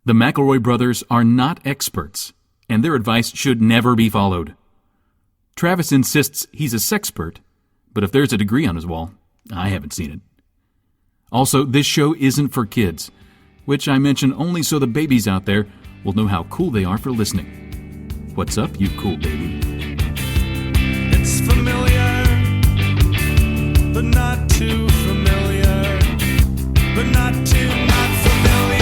The McElroy brothers are not experts, and their advice should never be followed. Travis insists he's a sexpert, but if there's a degree on his wall, I haven't seen it. Also, this show isn't for kids, which I mention only so the babies out there will know how cool they are for listening. What's up, you cool baby? It's familiar, but not too familiar, but not too not familiar.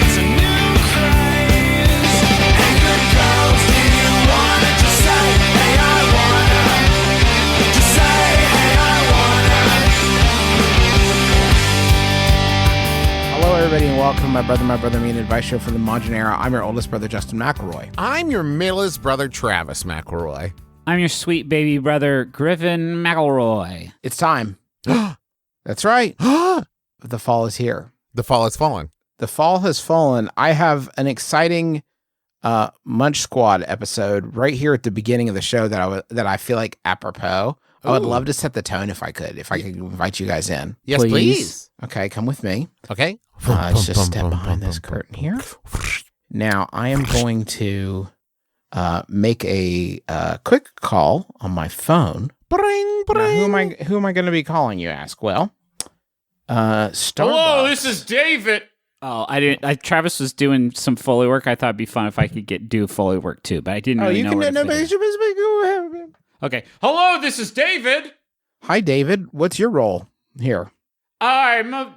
It's a new craze. Hey, good girls, do you wanna just say, hey, I wanna? Just say, hey, I wanna. Hello, everybody, and welcome to My Brother, Me, and Advice Show from the modern era. I'm your oldest brother, Justin McElroy. I'm your middlest brother, Travis McElroy. I'm your sweet baby brother, Griffin McElroy. It's time. That's right. The fall is here. The fall has fallen. The fall has fallen. I have an exciting Munch Squad episode right here at the beginning of the show that I feel like apropos. I would love to set the tone if I could invite you guys in. Yes, please. Okay, come with me. Okay. Let's just step behind this curtain here. Now, I am going to make a quick call on my phone. Bring, Now, bring. who am I going to be calling, you ask? Well, Starbucks. Hello, this is David. Oh, I didn't. Travis was doing some Foley work. I thought it'd be fun if I could do Foley work too, but I didn't really know where to fit it. Go ahead. Okay. Hello, this is David. Hi, David. What's your role here? I'm a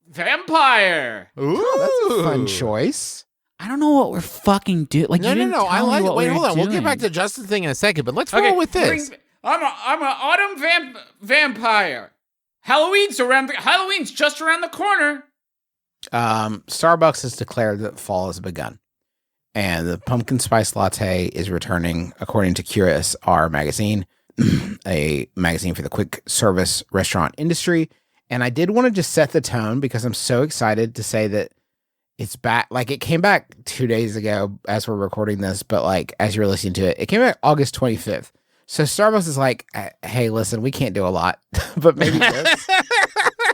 vampire. Ooh. Oh, that's a fun choice. I don't know what we're fucking doing. Like, No. I like it. Wait, hold on. We'll get back to Justin's thing in a second, but let's roll with this. I'm an autumn vampire. Halloween's just around the corner. Starbucks has declared that fall has begun, and the pumpkin spice latte is returning, according to QSR magazine, a magazine for the quick service restaurant industry. And I did want to just set the tone because I'm so excited to say that it's back. Like, it came back 2 days ago as we're recording this, but like as you're listening to it, it came back August 25th. So Starbucks is like, hey, listen, we can't do a lot, but maybe this.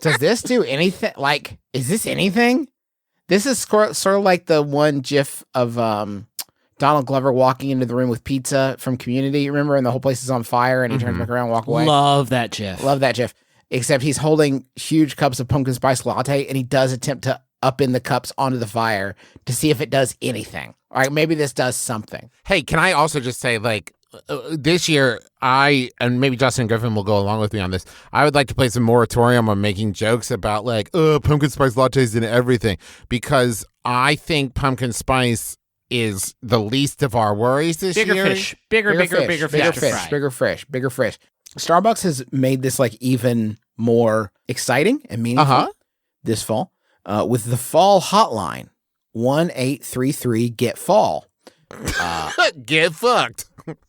Does this do anything? Like, is this anything? This is sort of like the one GIF of Donald Glover walking into the room with pizza from Community, remember? And the whole place is on fire and he turns back around and walks away. Love that GIF. Love that GIF. Except he's holding huge cups of pumpkin spice latte and he does attempt to up in the cups onto the fire to see if it does anything. All right, maybe this does something. Hey, can I also just say, like, this year, and maybe Justin and Griffin will go along with me on this, I would like to place a moratorium on making jokes about, like, pumpkin spice lattes and everything, because I think pumpkin spice is the least of our worries this year. Bigger fish. Starbucks has made this like even more exciting and meaningful this fall with the fall hotline 1-833-GET-FALL. Get fucked.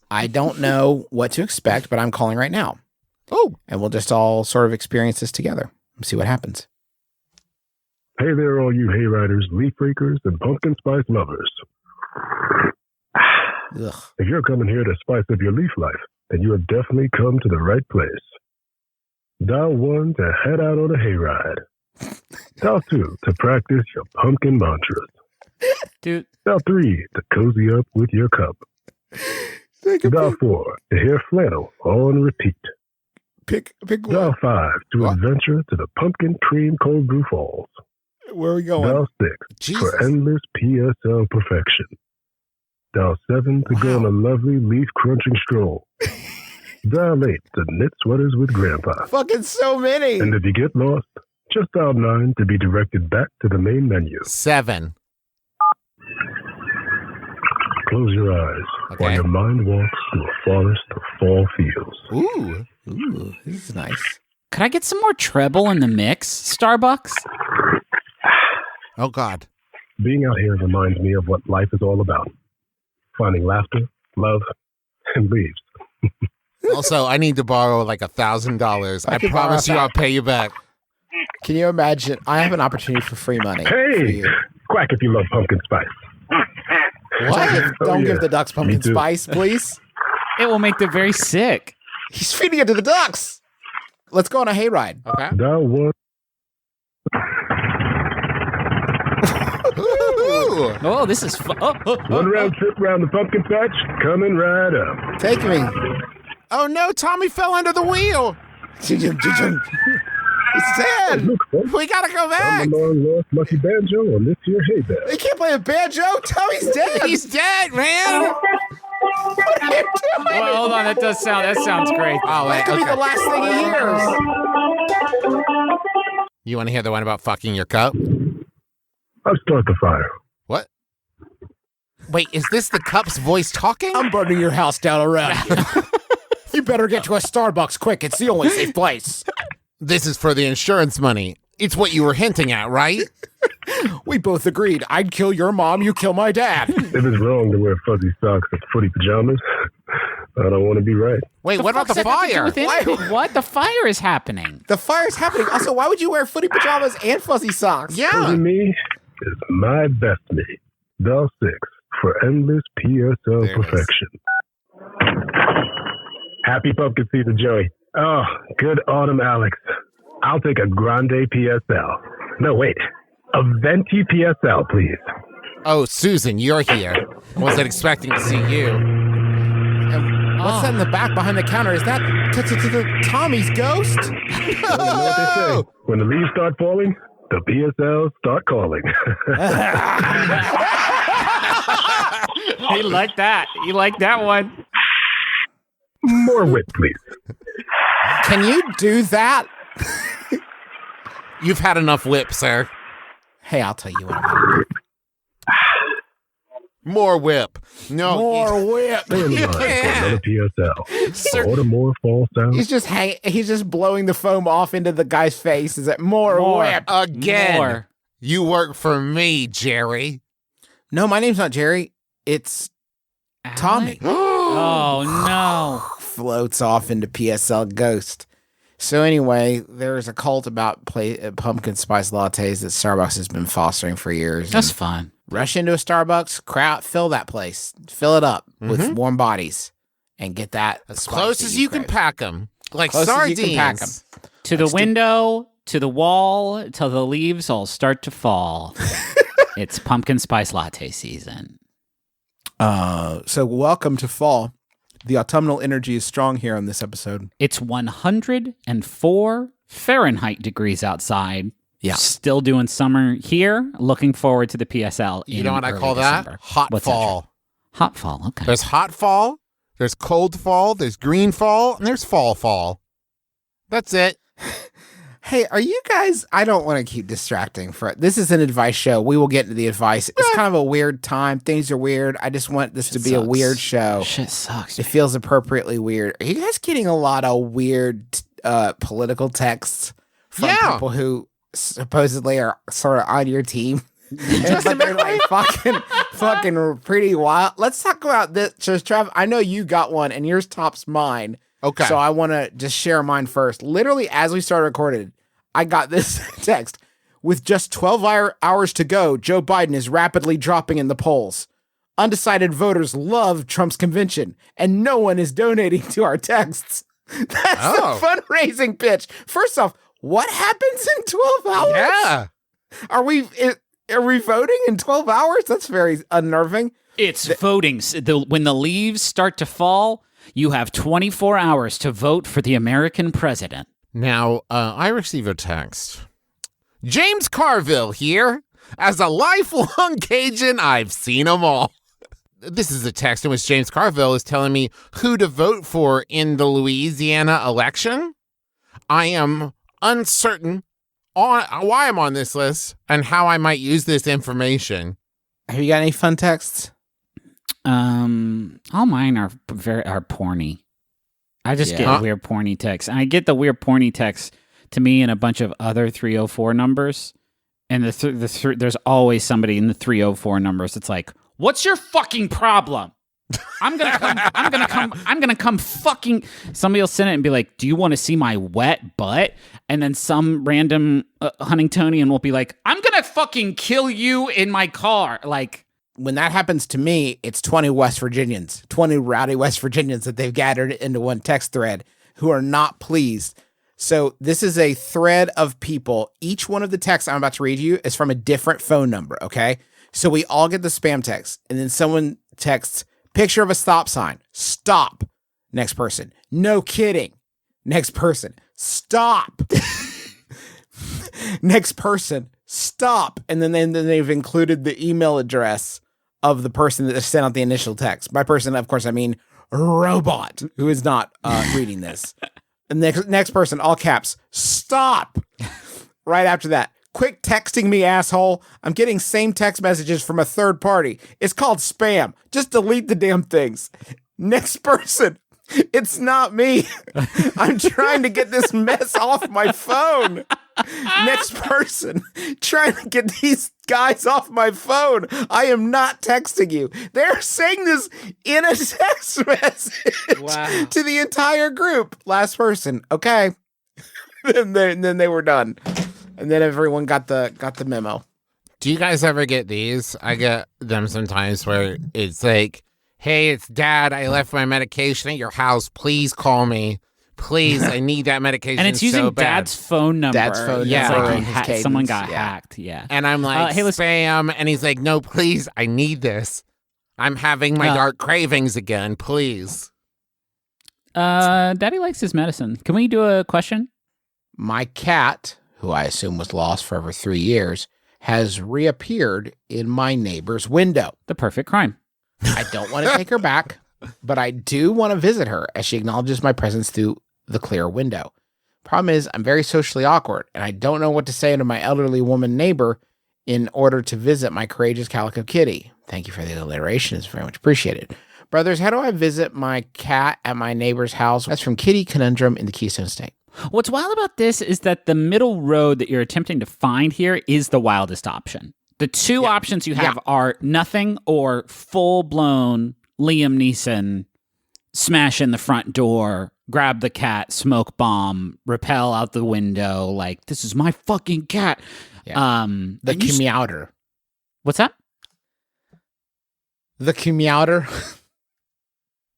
I don't know what to expect, but I'm calling right now. Oh, and we'll just all sort of experience this together and see what happens. Hey there, all you hayriders, leaf rakers, and pumpkin spice lovers. Ugh. If you're coming here to spice up your leaf life, then you have definitely come to the right place. Dial 1 to head out on a hayride. Dial 2 to practice your pumpkin mantras. Dude. Dial 3 to cozy up with your cup. Dial 4 to hear flannel on repeat. Pick Dial 5 to adventure to the pumpkin cream cold brew falls. Where are we going? Dial 6 for endless PSL perfection. Dial 7 to go on a lovely leaf crunching stroll. Dial 8 to knit sweaters with Grandpa. Fucking so many. And if you get lost, just dial 9 to be directed back to the main menu. 7. Close your eyes while your mind walks through a forest of fall fields. Ooh, this is nice. Could I get some more treble in the mix, Starbucks? Oh, God. Being out here reminds me of what life is all about. Finding laughter, love, and leaves. Also, I need to borrow like $1,000. I promise you I'll pay you back. Can you imagine? I have an opportunity for free money. Hey, quack if you love pumpkin spice. What? Don't give the ducks pumpkin spice, please. It will make them very sick. He's feeding it to the ducks. Let's go on a hayride. Okay. Dial 1. Ooh. Oh, this is fun. One round trip around the pumpkin patch coming right up. Take me. Oh no, Tommy fell under the wheel. He's dead. Look, folks, We gotta go back. I'm the long lost lucky banjo on this here hay bale. They can't play a banjo. Tommy's dead. He's dead, man. What are you doing? Well, hold on. That sounds great. Oh, wait, That could be the okay. last thing he hears. You want to hear the one about fucking your cup? I'll start the fire. What? Wait, is this the cup's voice talking? I'm burning your house down around here. You better get to a Starbucks quick. It's the only safe place. This is for the insurance money. It's what you were hinting at, right? We both agreed. I'd kill your mom, you kill my dad. If it's wrong to wear fuzzy socks and footy pajamas, I don't want to be right. Wait, what about the fire? What? The fire is happening. The fire's happening. Also, why would you wear footy pajamas and fuzzy socks? Fuzzy Yeah. me is my best me. Dial 6 for endless PSL There it is. perfection. Happy pumpkin season, Joey. Oh, good autumn, Alex. I'll take a grande PSL. No, wait. A venti PSL, please. Oh, Susan, you're here. I wasn't expecting to see you. And what's that in the back behind the counter? Is that Tommy's ghost? You know what they say. When the leaves start falling, the PSLs start calling. He liked that. He liked that one. More wit, please. Can you do that? You've had enough whip, sir. Hey, I'll tell you what I'm gonna do. More whip. No. More whip. Stand You by for can't. another PSL. Sir- Order more fall sounds. He's just blowing the foam off into the guy's face. Is that more whip? Again. More. You work for me, Jerry. No, my name's not Jerry. It's Tommy. Oh no. Floats off into PSL Ghost. So anyway, there's a cult about pumpkin spice lattes that Starbucks has been fostering for years. That's And fun. rush into a Starbucks, fill that place, fill it up with warm bodies, and get that As spice close that as you can crave. pack them. Like Close as you sardines. can pack 'em. To the window, to the wall, till the leaves all start to fall. It's pumpkin spice latte season. So welcome to fall. The autumnal energy is strong here on this episode. It's 104 Fahrenheit degrees outside. Yeah. Still doing summer here. Looking forward to the PSL. You in know what I early call December. that? Hot What's that, fall. Jeff? Hot fall. Okay. There's hot fall, there's cold fall, there's green fall, and there's fall. That's it. Hey, are you guys? I don't want to keep distracting. This is an advice show. We will get into the advice. It's kind of a weird time. Things are weird. I just want this to be a sucks. weird show. Shit sucks. It feels appropriately weird. Are you guys getting a lot of weird political texts from Yeah. people who supposedly are sort of on your team? But they're like fucking pretty wild. Let's talk about this. So, Trev, I know you got one, and yours tops mine. Okay. So I want to just share mine first. Literally, as we started recording, I got this text. With just 12 hours to go, Joe Biden is rapidly dropping in the polls. Undecided voters love Trump's convention, and no one is donating to our texts. That's Oh. the fundraising pitch. First off, what happens in 12 hours? Yeah. Are we voting in 12 hours? That's very unnerving. It's voting. When the leaves start to fall, you have 24 hours to vote for the American president. Now, I receive a text. James Carville here. As a lifelong Cajun, I've seen them all. This is a text in which James Carville is telling me who to vote for in the Louisiana election. I am uncertain on why I'm on this list and how I might use this information. Have you got any fun texts? All mine are porny. I just Yeah. get weird porny texts. And I get the weird porny texts to me and a bunch of other 304 numbers. And there's always somebody in the 304 numbers that's like, "What's your fucking problem? I'm gonna come fucking." Somebody will send it and be like, "Do you want to see my wet butt?" And then some random Huntingtonian will be like, "I'm gonna fucking kill you in my car." Like, When that happens to me, it's 20 West Virginians, 20 rowdy West Virginians that they've gathered into one text thread who are not pleased. So this is a thread of people. Each one of the texts I'm about to read you is from a different phone number, okay? So we all get the spam text, and then someone texts, picture of a stop sign. Stop. Next person. No kidding. Next person. Stop. Next person. Stop. And then they've included the email address of the person that sent out the initial text. By person, of course, I mean robot, who is not reading this. And next person, all caps, stop. Right after that, quit texting me, asshole. I'm getting same text messages from a third party. It's called spam. Just delete the damn things. Next person, it's not me. I'm trying to get this mess off my phone. Next person, trying to get these guys off my phone. I am not texting you. They're saying this in a text message to the entire group. Last person, okay. And then they were done. And then everyone got the memo. Do you guys ever get these? I get them sometimes where it's like, hey, it's Dad. I left my medication at your house. Please call me. Please, I need that medication. And it's using so bad. Dad's phone number. Dad's phone Yeah, number like and his cadence. someone got Yeah. hacked. Yeah. And I'm like, hey, listen- spam. And he's like, no, please, I need this. I'm having my dark cravings again. Please. Daddy likes his medicine. Can we do a question? My cat, who I assume was lost for over 3 years, has reappeared in my neighbor's window. The perfect crime. I don't want to take her back, but I do want to visit her as she acknowledges my presence through the clear window. Problem is, I'm very socially awkward, and I don't know what to say to my elderly woman neighbor in order to visit my courageous calico kitty. Thank you for the alliteration. It's very much appreciated. Brothers, how do I visit my cat at my neighbor's house? That's from Kitty Conundrum in the Keystone State. What's wild about this is that the middle road that you're attempting to find here is the wildest option. The two options you have are nothing or full-blown Liam Neeson smash in the front door, grab the cat, smoke bomb, rappel out the window, like, this is my fucking cat. Yeah. The and you s- Commouter. What's that? The Commouter.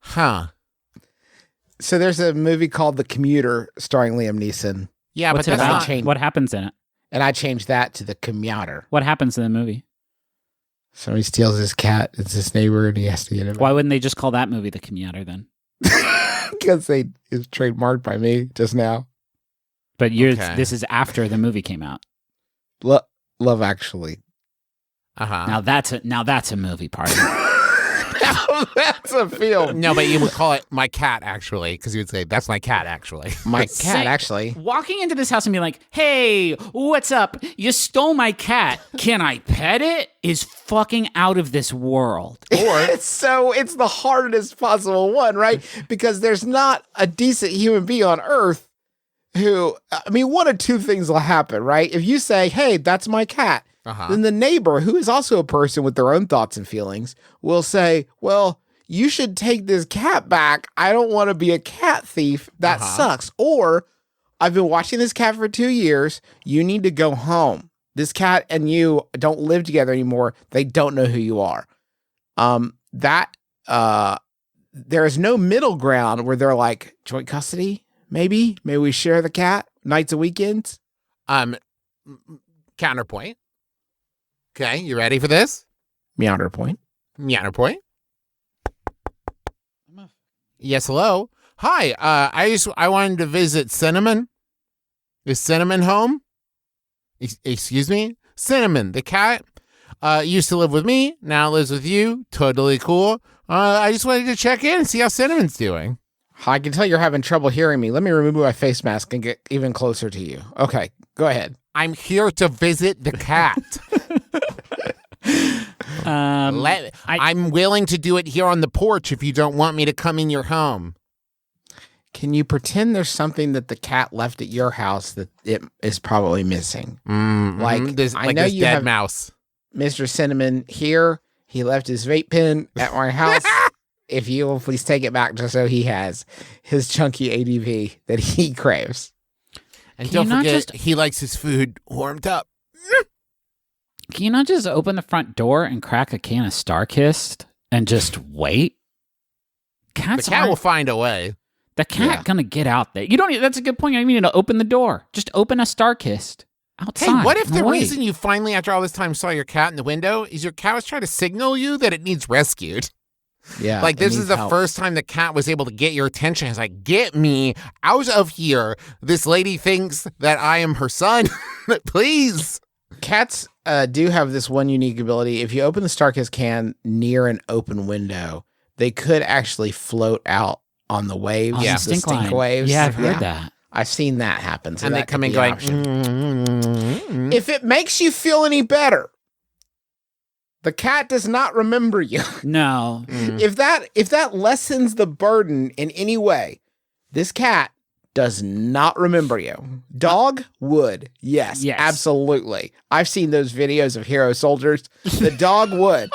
Huh. So there's a movie called The Commuter starring Liam Neeson, Yeah, What's but it that's about? not... changed. What happens in it? and I changed that to The Commouter. What happens in the movie? Somebody steals his cat. It's his neighbor, and he has to get it Why wouldn't they just call that movie The Commuter then? because it's trademarked by me just now. But Okay. this is after the movie came out. Love Actually. Uh-huh. Now that's a movie party. That's a film. No, but you would call it My Cat, actually, because you would say, that's my cat, actually. My Say- cat, actually. Walking into this house and being like, "Hey, what's up? You stole my cat. Can I pet it?" is fucking out of this world. It's the hardest possible one, right? Because there's not a decent human being on earth who, I mean, one of two things will happen, right? If you say, "Hey, that's my cat," then the neighbor, who is also a person with their own thoughts and feelings, will say, "Well, you should take this cat back. I don't want to be a cat thief. That sucks." Or, "I've been watching this cat for 2 years. You need to go home. This cat and you don't live together anymore. They don't know who you are." There is no middle ground where they're like, joint custody, maybe we share the cat nights and weekends. Counterpoint. Okay, you ready for this? Counterpoint. Counterpoint. Yes, hello. Hi, I wanted to visit Cinnamon. Is Cinnamon home? Excuse me? Cinnamon, the cat, used to live with me, now lives with you. Totally cool. I just wanted to check in and see how Cinnamon's doing. I can tell you're having trouble hearing me. Let me remove my face mask and get even closer to you. Okay, go ahead. I'm here to visit the cat. I'm willing to do it here on the porch if you don't want me to come in your home. Can you pretend there's something that the cat left at your house that it is probably missing? Like, I know this you dead have mouse. Mr. Cinnamon here. He left his vape pen at my house. If you will please take it back just so he has his chunky ADV that he craves. And Can you don't not forget, just- he likes his food warmed up. Can you not just open the front door and crack a can of Starkist and just wait? The Cats cat aren't- will find a way. The cat Yeah. gonna get out there. You don't. That's a good point. You don't even need to open the door. Just open a Starkist. outside. Hey, what if the No way. reason you finally, after all this time, saw your cat in the window is your cat was trying to signal you that it needs rescued? Yeah. Like, it this is needs the help. first time the cat was able to get your attention. It's like, get me out of here. This lady thinks that I am her son. Please. Cats do have this one unique ability. If you open the Starkist can near an open window, they could actually float out on the waves. Oh, Yeah. the stink line. waves. Yeah, I've heard that. I've seen that happen. So And they that come could in be going, an option. If it makes you feel any better, the cat does not remember you. No. If that lessens the burden in any way, this cat does not remember you. Dog would. Yes, Yes. absolutely. I've seen those videos of hero soldiers. The dog would.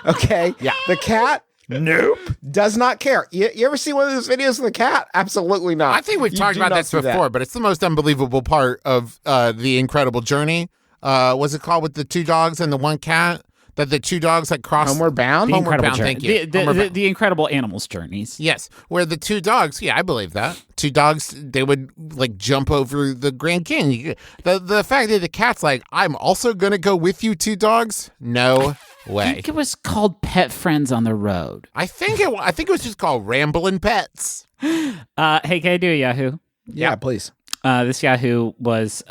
Okay? Yeah. The cat, nope. Does not care. You ever see one of those videos of the cat? Absolutely not. I think we've You talked do about not this see that. before, but it's the most unbelievable part of the incredible journey. What's it called with the two dogs and the one cat? That the two dogs like cross. Homeward Bound? The Homeward incredible Bound, journey. thank you. The, Homeward Bound. the incredible animals journeys. Yes, where the two dogs, yeah, I believe that. Two dogs, they would like jump over the Grand Canyon. The fact that the cat's like, I'm also going to go with you, two dogs? No I way. think it was called Pet Friends on the Road. I think it was just called Ramblin' Pets. Hey, can I do a Yahoo? Yeah, please. This Yahoo was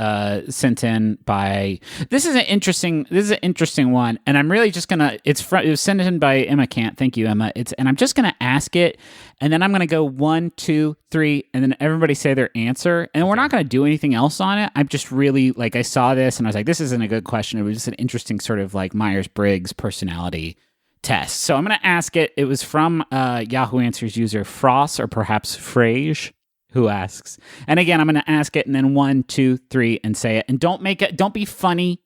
sent in by. This is an interesting one, and I'm really just gonna. It was sent in by Emma Cant. Thank you, Emma. And I'm just gonna ask it, and then I'm gonna go 1, 2, 3, and then everybody say their answer, and we're not gonna do anything else on it. I'm just really like I saw this, and I was like, this isn't a good question. It was just an interesting sort of like Myers-Briggs personality test. So I'm gonna ask it. It was from Yahoo Answers user Frost or perhaps Frage, who asks. And again, I'm going to ask it and then 1, 2, 3 and say it. And don't be funny.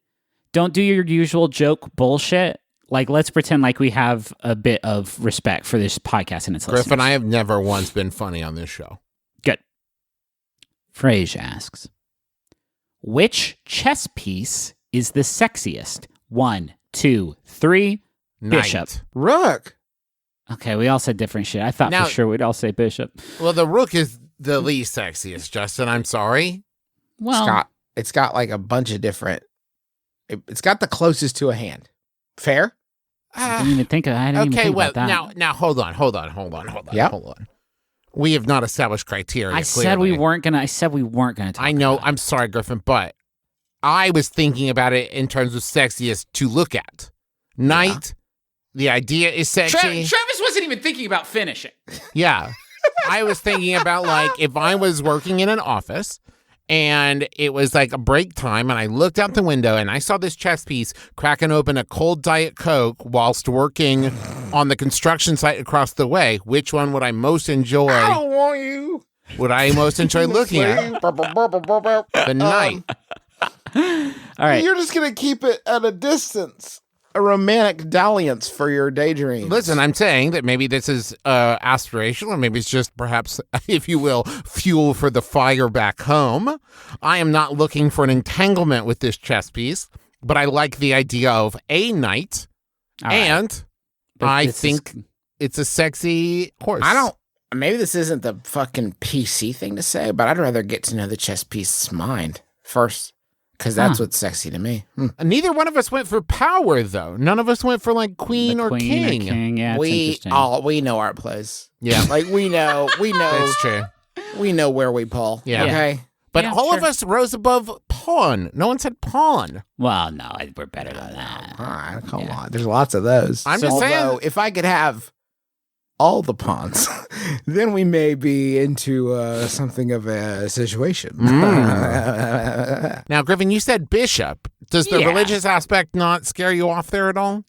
Don't do your usual joke bullshit. Like, let's pretend like we have a bit of respect for this podcast and its Griffin, listeners. I have never once been funny on this show. Good. Frage asks, which chess piece is the sexiest? 1, 2, 3. Bishop. Knight. Rook. Okay, we all said different shit. I thought Now- for sure we'd all say bishop. Well, the rook is the least sexiest, Justin. I'm sorry. Well, It's got like a bunch of different. It's got the closest to a hand. Fair? I didn't even think of Okay, well, about that. now hold on. Yeah. Hold on. We have not established criteria. I said we clearly. weren't gonna. I said we weren't gonna talk. I know. about it. I'm sorry, Griffin, but I was thinking about it in terms of sexiest to look at. Knight, the idea is sexy. Travis wasn't even thinking about finishing. Yeah. I was thinking about like if I was working in an office and it was like a break time and I looked out the window and I saw this chess piece cracking open a cold Diet Coke whilst working on the construction site across the way, which one would I most enjoy? I don't want you. Would I most enjoy looking at? The Knight. All right. You're just going to keep it at a distance. A romantic dalliance for your daydreams. Listen, I'm saying that maybe this is aspirational, or maybe it's just perhaps, if you will, fuel for the fire back home. I am not looking for an entanglement with this chess piece, but I like the idea of a knight, All right. and But I this is- think it's a sexy horse. I don't. Maybe this isn't the fucking PC thing to say, but I'd rather get to know the chess piece's mind first, because that's what's sexy to me. Neither one of us went for power, though. None of us went for like the queen or king. Yeah, it's we interesting. we know our plays. Yeah, Like we know that's true. we know where we pull. Yeah. Okay. But Yeah, all of sure. us rose above pawn. No one said pawn. Well, no, we're better than that. All right. Come on. There's lots of those. I'm just saying- Although, if I could have all the pawns, then we may be into something of a situation. Now, Griffin, you said bishop. Does the Yeah. religious aspect not scare you off there at all?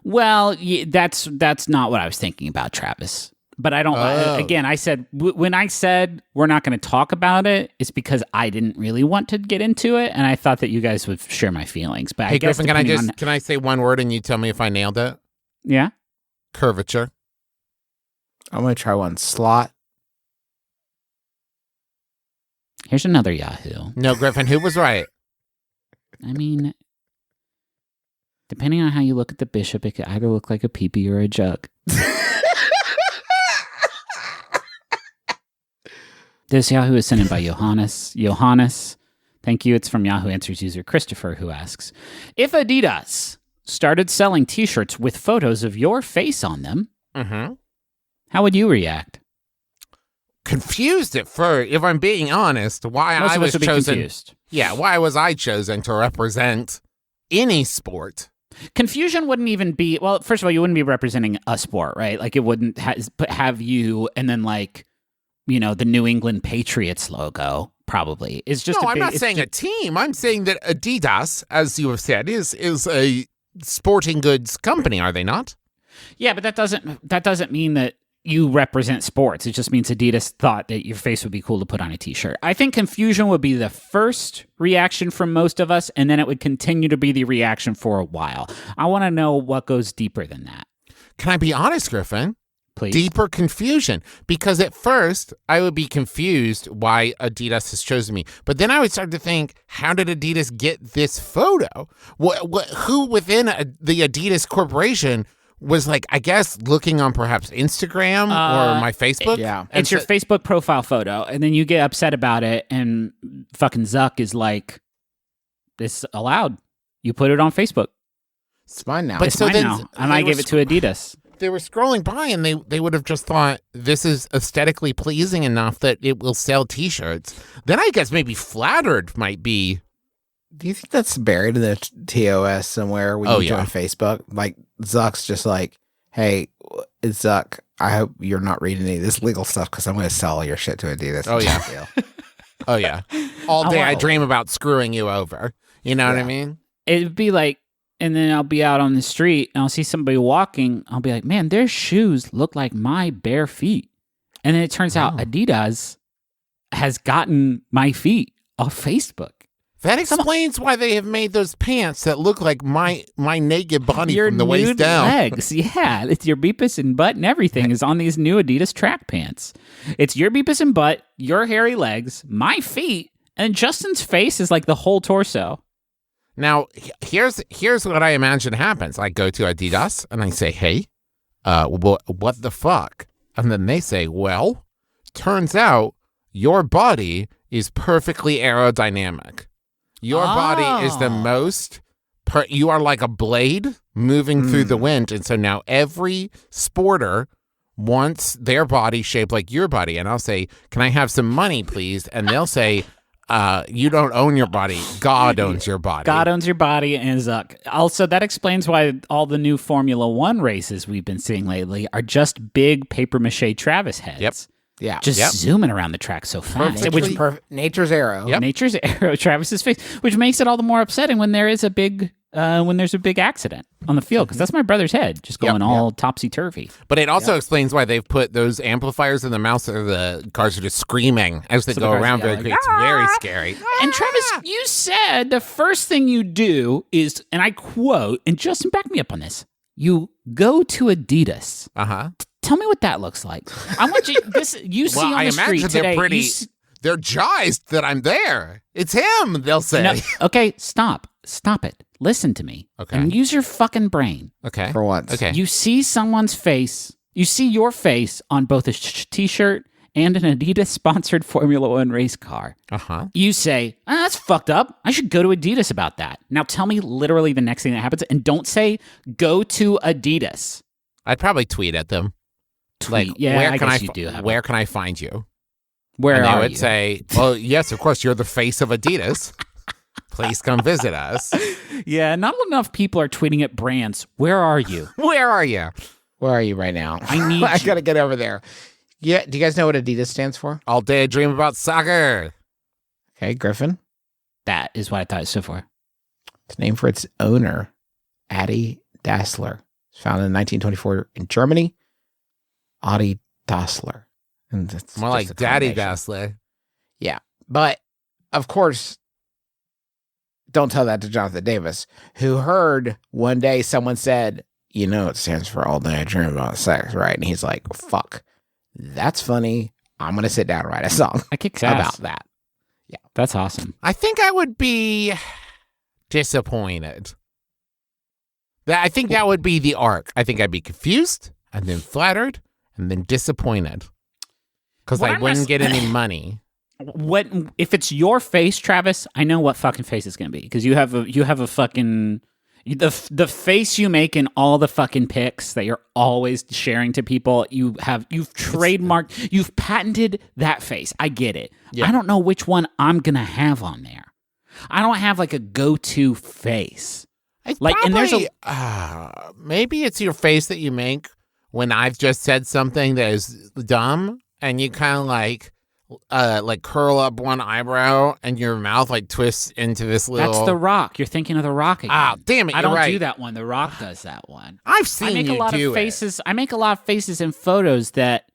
Well, that's not what I was thinking about, Travis. But I don't. Oh. Again, I said when I said we're not going to talk about it, it's because I didn't really want to get into it, and I thought that you guys would share my feelings. But Hey, I guess Griffin, depending on- can I say one word and you tell me if I nailed it? yeah. Curvature. I'm going to try one. Slot. Here's another Yahoo. No, Griffin, who was right? I mean, depending on how you look at the bishop, it could either look like a peepee or a jug. This Yahoo is sent in by Johannes. Johannes, Thank you. It's from Yahoo Answers user Christopher, who asks, if Adidas started selling T-shirts with photos of your face on them, how would you react? Confused at first, if I'm being honest, why Most I of was us would be chosen. confused. Yeah, why was I chosen to represent any sport? Confusion wouldn't even be, well, first of all, you wouldn't be representing a sport, right? Like it wouldn't have you and then like, you know, the New England Patriots logo probably. It's just No, I'm not saying a team. I'm saying that Adidas, as you have said, is a sporting goods company, are they not? Yeah, but that doesn't mean that you represent sports. It just means Adidas thought that your face would be cool to put on a T-shirt. I think confusion would be the first reaction from most of us, and then it would continue to be the reaction for a while. I want to know what goes deeper than that. Can I be honest, Griffin? Please. Deeper confusion. Because at first, I would be confused why Adidas has chosen me. But then I would start to think, how did Adidas get this photo? Who within the Adidas corporation was like, I guess, looking on perhaps Instagram or my Facebook? Yeah. And It's your Facebook profile photo, and then you get upset about it, and fucking Zuck is like, this allowed. You put it on Facebook. It's mine now. But It's so mine then now. And they I were gave it to Adidas. They were scrolling by and they would have just thought this is aesthetically pleasing enough that it will sell T-shirts. Then I guess maybe flattered might be. Do you think that's buried in the TOS somewhere when Oh, you join yeah. Facebook? Like Zuck's just like, hey, it's Zuck. I hope you're not reading any of this legal stuff because I'm going to sell all your shit to Adidas. Oh, yeah. Deal. Oh yeah, all day I wow. dream about screwing you over. You know what I Yeah. mean? It'd be like, and then I'll be out on the street and I'll see somebody walking. I'll be like, man, their shoes look like my bare feet. And then it turns out Adidas has gotten my feet off Facebook. That explains why they have made those pants that look like my naked body Your from the waist nude down. legs. Yeah. It's your beepus and butt and everything is on these new Adidas track pants. It's your beepus and butt, your hairy legs, my feet, and Justin's face is like the whole torso. Now, here's what I imagine happens. I go to Adidas and I say, hey, what the fuck? And then they say, well, turns out your body is perfectly aerodynamic. Your body is the most, you are like a blade moving through the wind. And so now every sporter wants their body shaped like your body. And I'll say, can I have some money, please? And they'll say, you don't own your body. God owns your body. God owns your body and Zuck. Also, that explains why all the new Formula One races we've been seeing lately are just big papier-mâché Travis heads. Yep. Yeah. Just Yep. zooming around the track so fast. Which nature's arrow. Yep. Nature's arrow Travis's face, which makes it all the more upsetting when there is a big there's a big accident on the field, because that's my brother's head just going all topsy-turvy. But it also explains why they've put those amplifiers in the mouth so the cars are just screaming as they So go the cars around. yelling, It's very scary. And Travis, you said the first thing you do is, and I quote, and Justin, back me up on this, you go to Adidas. Uh-huh. Tell me what that looks like. I want you, you see Well, on I the street imagine today. they're pretty. you s- They're jazzed that I'm there. It's him, they'll say. No, okay, stop it. Listen to me. Okay. And use your fucking brain. Okay. For once. Okay. You see someone's face, you see your face on both a t-shirt and an Adidas-sponsored Formula One race car. Uh-huh. You say, that's fucked up. I should go to Adidas about that. Now tell me literally the next thing that happens, and don't say, go to Adidas. I'd probably tweet at them. Tweet. Like, Yeah, where I can guess I you do have where can I find you? Where and they are would you? say, well, yes, of course, you're the face of Adidas. Please come visit us. Yeah, not enough people are tweeting at brands. Where are you? Where are you? Where are you right now? I need I you. gotta get over there. Yeah. Do you guys know what Adidas stands for? All day I dream about soccer. Okay, Griffin. That is what I thought it stood for. It's named for its owner, Adi Dassler. It's founded in 1924 in Germany. Adi Dassler. And it's More just like a Daddy combination. Dassler. Yeah. But of course, don't tell that to Jonathan Davis, who heard one day someone said, you know, it stands for all day I dream about sex, right? And he's like, fuck, that's funny. I'm going to sit down and write a song I kick ass. about that. That's awesome. I think I would be disappointed. I think that would be the arc. I think I'd be confused and then flattered and then disappointed because What I I'm wouldn't ask- get any money. what if it's your face, Travis? I know what fucking face it's gonna be because you have a fucking the face you make in all the fucking pics that you're always sharing to people. You've trademarked, you've patented that face. I get it. Yeah. I don't know which one I'm gonna have on there. I don't have like a go-to face. Like, and there's maybe it's your face that you make when I've just said something that is dumb, and you kind of like curl up one eyebrow, and your mouth like twists into this little. That's The Rock. You're thinking of The Rock again. Ah, damn it! I don't right. do that one. The Rock does that one. I've seen I make you a lot do of faces. I make a lot of faces in photos that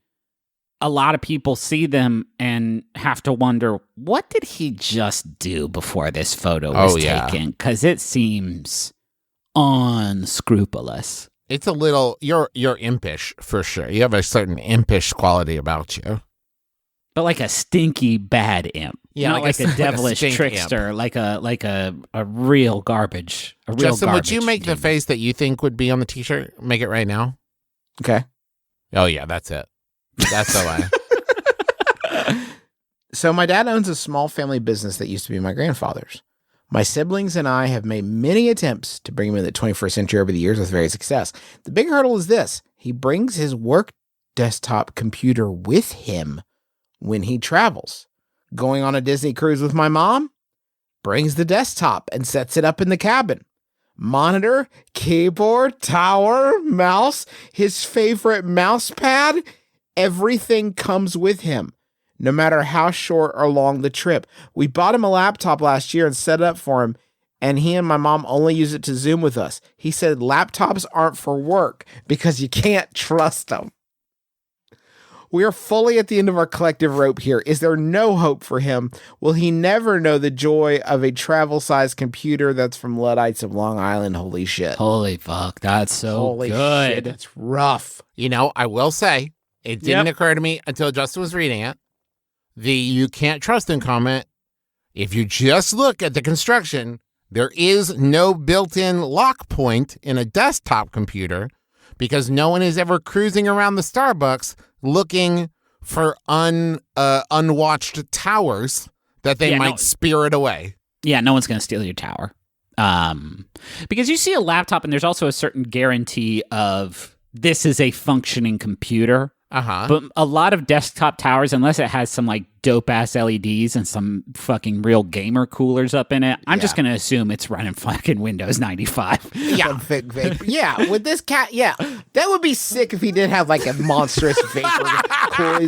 a lot of people see them and have to wonder, what did he just do before this photo was taken? Because it seems unscrupulous. It's a little. You're impish for sure. You have a certain impish quality about you. But like a stinky bad imp. Yeah, not like a devilish stink trickster, imp. like a real garbage. A real Justin, would garbage you make the demon. face that you think would be on the t-shirt? Make it right now. Okay. Oh yeah, that's it. That's the line. So my dad owns a small family business that used to be my grandfather's. My siblings and I have made many attempts to bring him into the 21st century over the years with various success. The big hurdle is this. He brings his work desktop computer with him when he travels. Going on a Disney cruise with my mom, brings the desktop and sets it up in the cabin. Monitor, keyboard, tower, mouse, his favorite mouse pad, everything comes with him, no matter how short or long the trip. We bought him a laptop last year and set it up for him, and he and my mom only use it to Zoom with us. He said laptops aren't for work because you can't trust them. We are fully at the end of our collective rope here. Is there no hope for him? Will he never know the joy of a travel-sized computer that's from Luddites of Long Island? Holy shit. Holy fuck, that's so Holy good. shit, that's rough. You know, I will say it didn't occur to me until Justin was reading it. The "you can't trust him" comment. If you just look at the construction, there is no built-in lock point in a desktop computer because no one is ever cruising around the Starbucks looking for unwatched towers that they might spirit away. Yeah, no one's going to steal your tower. Because you see a laptop and there's also a certain guarantee of this is a functioning computer. Uh-huh. But a lot of desktop towers, unless it has some like dope ass LEDs and some fucking real gamer coolers up in it, I'm just going to assume it's running fucking Windows 95. Yeah, yeah. With this cat, yeah, that would be sick if he did have like a monstrous vapor cool.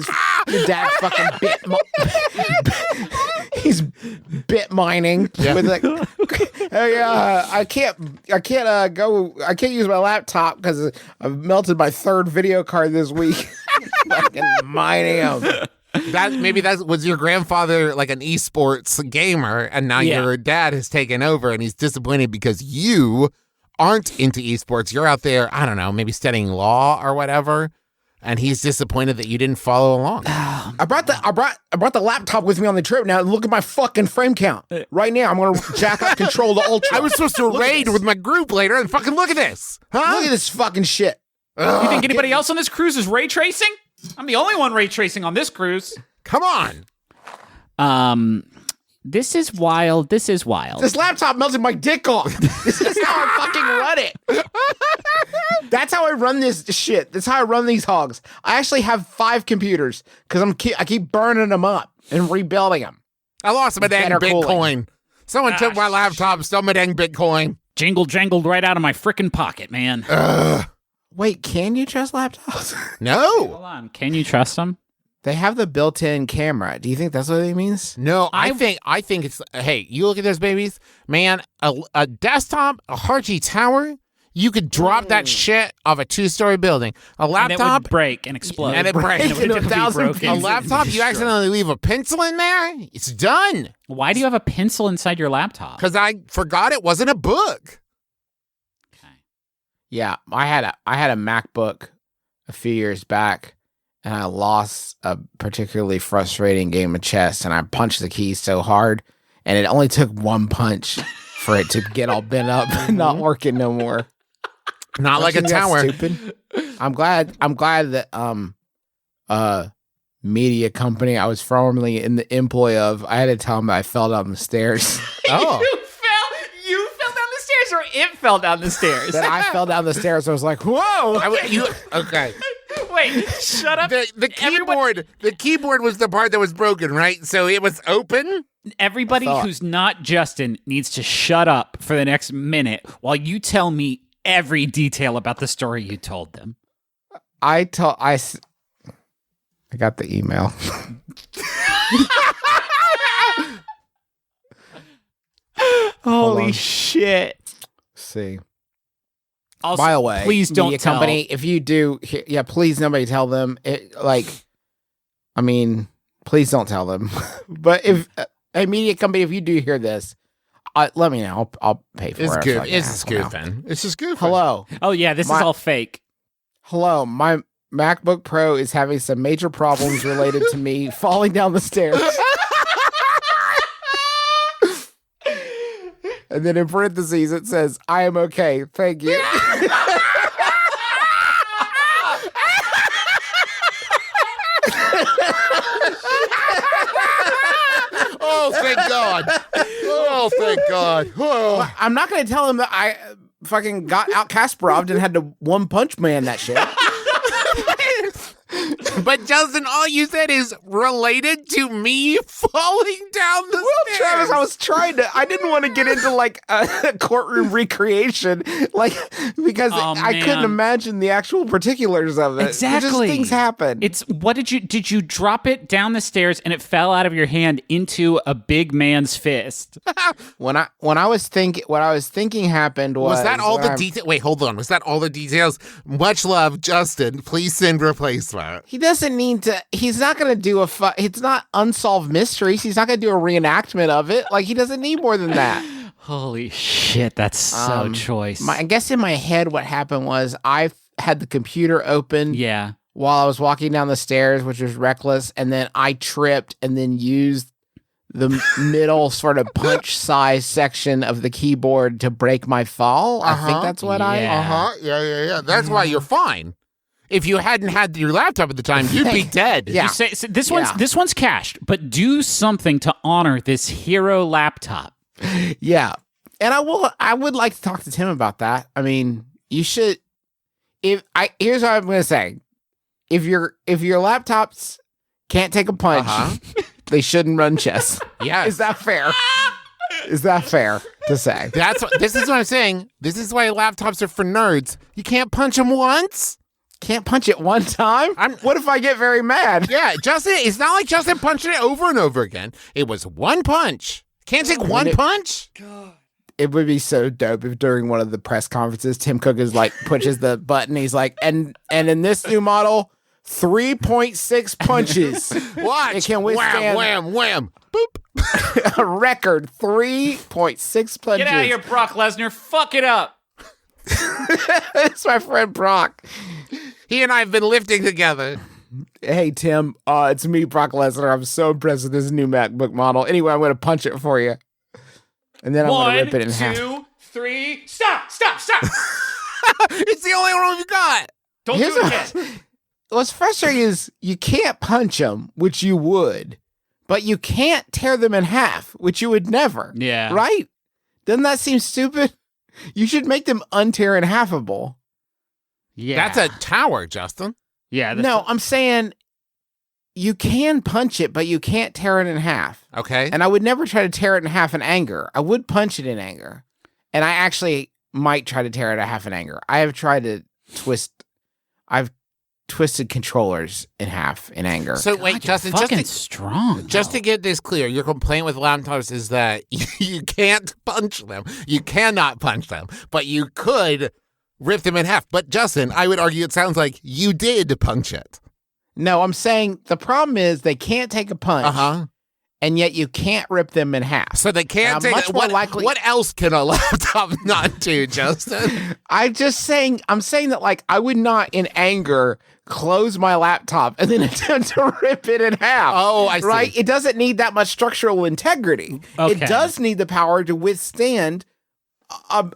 Your dad fucking he's bit mining with like, hey, I can't use my laptop because I've melted my third video card this week. Fucking mining him. That was your grandfather, like an esports gamer, and now your dad has taken over, and he's disappointed because you aren't into esports. You're out there, I don't know, maybe studying law or whatever, and he's disappointed that you didn't follow along. I brought the laptop with me on the trip. Now look at my fucking frame count right now. I'm gonna jack up control the Ultra. I was supposed to raid with my group later, and fucking look at this. Huh? Look at this fucking shit. You think anybody else on this cruise is ray tracing? I'm the only one ray tracing on this cruise. Come on. This is wild. This is wild. This laptop melted my dick off. This is how I fucking run it. That's how I run this shit. That's how I run these hogs. I actually have 5 computers because I keep burning them up and rebuilding them. I lost my dang Better Bitcoin. cooling. Someone took my laptop, stole my dang Bitcoin. Jangled right out of my frickin' pocket, man. Wait, can you trust laptops? No. Hold on. Can you trust them? They have the built-in camera. Do you think that's what it means? No, I think it's, hey, you look at those babies, man, a desktop, a Harchi tower, you could drop that shit off a 2-story building. A laptop. And it would break and explode. And it breaks. And it would In 1,000 be broken. A laptop, you accidentally leave a pencil in there, it's done. Why do you have a pencil inside your laptop? Because I forgot it wasn't a book. Yeah, I had a MacBook a few years back, and I lost a particularly frustrating game of chess, and I punched the keys so hard, and it only took one punch for it to get all bent up and not working no more. Not like a Don't you think tower. that's stupid? I'm glad that media company I was formerly in the employ of, I had to tell him that I fell down the stairs. Oh. You fell down the stairs, or it fell down the stairs? That I fell down the stairs. I was like, whoa. Okay. Wait, shut up. The keyboard was the part that was broken, right? So it was open. Everybody who's not Justin needs to shut up for the next minute while you tell me every detail about the story you told them. I got the email. Holy shit. See. Also, By the way, please don't media tell. company, if you do, please nobody tell them. Please don't tell them. But if a media company, if you do hear this, let me know. I'll pay for It's it. good. So I can It's a ask scoop, now. man. It's a scoop. Hello. Oh, yeah, this is all fake. Hello. My MacBook Pro is having some major problems related to me falling down the stairs. And then in parentheses, it says, I am okay. Thank you. Oh, thank God. Oh, thank God. Oh. I'm not going to tell him that I fucking got out Kasparoved and had to one punch man that shit. But Justin, all you said is related to me falling down the stairs. Travis, I was trying to. I didn't want to get into like a courtroom recreation, because I couldn't man. imagine the actual particulars of it. Exactly. Just things happen. Did you drop it down the stairs and it fell out of your hand into a big man's fist? What I was thinking happened was that all the details? Wait, hold on. Was that all the details? Much love, Justin. Please send replacement. He doesn't need to. He's not going to do it's not unsolved mysteries. He's not going to do a reenactment of it. Like, he doesn't need more than that. Holy shit, that's so choice. I guess in my head, what happened was I had the computer open. Yeah. While I was walking down the stairs, which was reckless, and then I tripped and then used the middle sort of punch size section of the keyboard to break my fall. I think that's what Yeah. That's why you're fine. If you hadn't had your laptop at the time, you'd be dead. Yeah. You say, so this one's cached, but do something to honor this hero laptop. Yeah. And I would like to talk to Tim about that. I mean, you should. Here's what I'm going to say. If your laptops can't take a punch, they shouldn't run chess. Yeah. Is that fair? Is that fair to say? This is what I'm saying. This is why laptops are for nerds. You can't punch them once. Can't punch it one time? What if I get very mad? Yeah, Justin, it's not like Justin punched it over and over again. It was one punch. Can't take one punch? It would be so dope if during one of the press conferences, Tim Cook is like, pushes the button. He's like, and in this new model, 3.6 punches. Watch. It can withstand wham, wham, wham. Boop. a record 3.6 punches. Get out of here, Brock Lesnar. Fuck it up. It's my friend Brock. He and I have been lifting together. Hey, Tim, it's me, Brock Lesnar. I'm so impressed with this new MacBook model. Anyway, I'm going to punch it for you. And then I'm going to rip it in half. 1, 2, 3. Stop. It's the only one you got. Don't do it again. What's frustrating is you can't punch them, which you would, but you can't tear them in half, which you would never. Yeah. Right? Doesn't that seem stupid? You should make them untear and halfable. Yeah. That's a tower, Justin. Yeah. No, I'm saying you can punch it, but you can't tear it in half. Okay. And I would never try to tear it in half in anger. I would punch it in anger. And I actually might try to tear it in half in anger. I have tried to I've twisted controllers in half in anger. So wait, Justin, strong. Just to get this clear, your complaint with laptops is that you can't punch them. You cannot punch them, but you could rip them in half. But Justin, I would argue it sounds like you did punch it. No, I'm saying the problem is they can't take a punch, and yet you can't rip them in half. So they can't take much it. more likely. What else can a laptop not do, Justin? I'm saying that, like, I would not in anger close my laptop and then attempt to rip it in half. Oh, I see. Right? It doesn't need that much structural integrity. Okay. It does need the power to withstand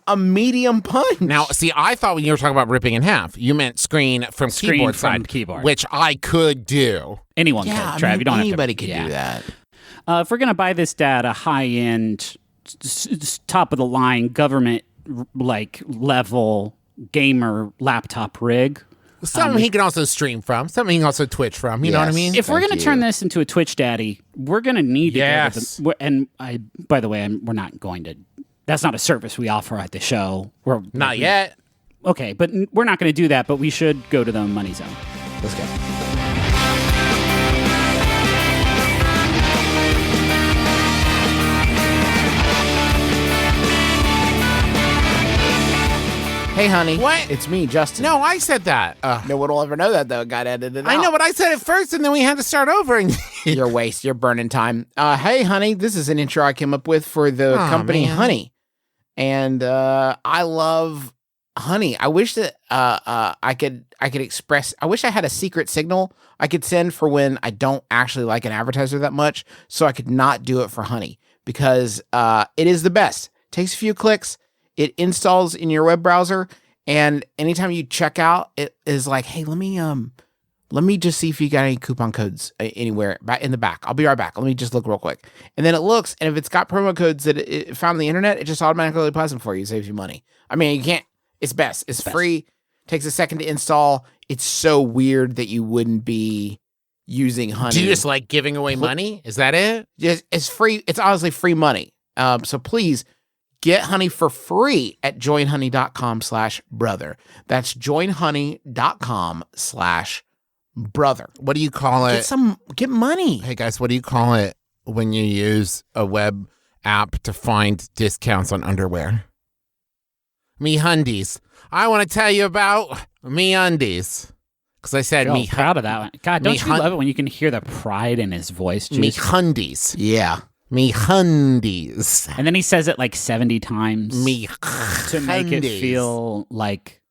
a medium punch. Now, see, I thought when you were talking about ripping in half, you meant screen from keyboard from side, keyboard. which I could do. Anyone could, Trav. You don't anybody have to, could do that. If we're going to buy this dad a high-end, top-of-the-line, government, level gamer laptop rig. Something he can also stream from. Something he can also Twitch from. You know what I mean? If we're going to turn this into a Twitch daddy, we're going to need to go to the... And by the way, we're not going to... That's not a service we offer at the show. Not yet. Okay, but we're not going to do that, but we should go to the Money Zone. Let's go. Hey, honey. What? It's me, Justin. No, I said that. No one will ever know that, though. It got edited out. I know, but I said it first, and then we had to start over. And Your waste. You're burning time. Hey, honey. This is an intro I came up with for the company man. Honey. And I love Honey. I wish that I could express. I wish I had a secret signal I could send for when I don't actually like an advertiser that much, so I could not do it for Honey, because it is the best. Takes a few clicks. It installs in your web browser, and anytime you check out, it is like, hey, let me just see if you got any coupon codes anywhere in the back. I'll be right back. Let me just look real quick. And then it looks, and if it's got promo codes that it found on the internet, it just automatically applies them for you. Saves you money. I mean, you can't, it's best. It's free. Takes a second to install. It's so weird that you wouldn't be using Honey. do you just like giving away money? Is that it? Just, it's free. It's honestly free money. So please get Honey for free at joinhoney.com/brother. That's joinhoney.com/brother. What do you call it? Get money. Hey, guys, what do you call it when you use a web app to find discounts on underwear? MeUndies. I want to tell you about MeUndies. Because I said I'm proud of that one. God, don't you love it when you can hear the pride in his voice? MeUndies. Yeah. MeUndies. And then he says it like 70 times MeUndies. to make it feel like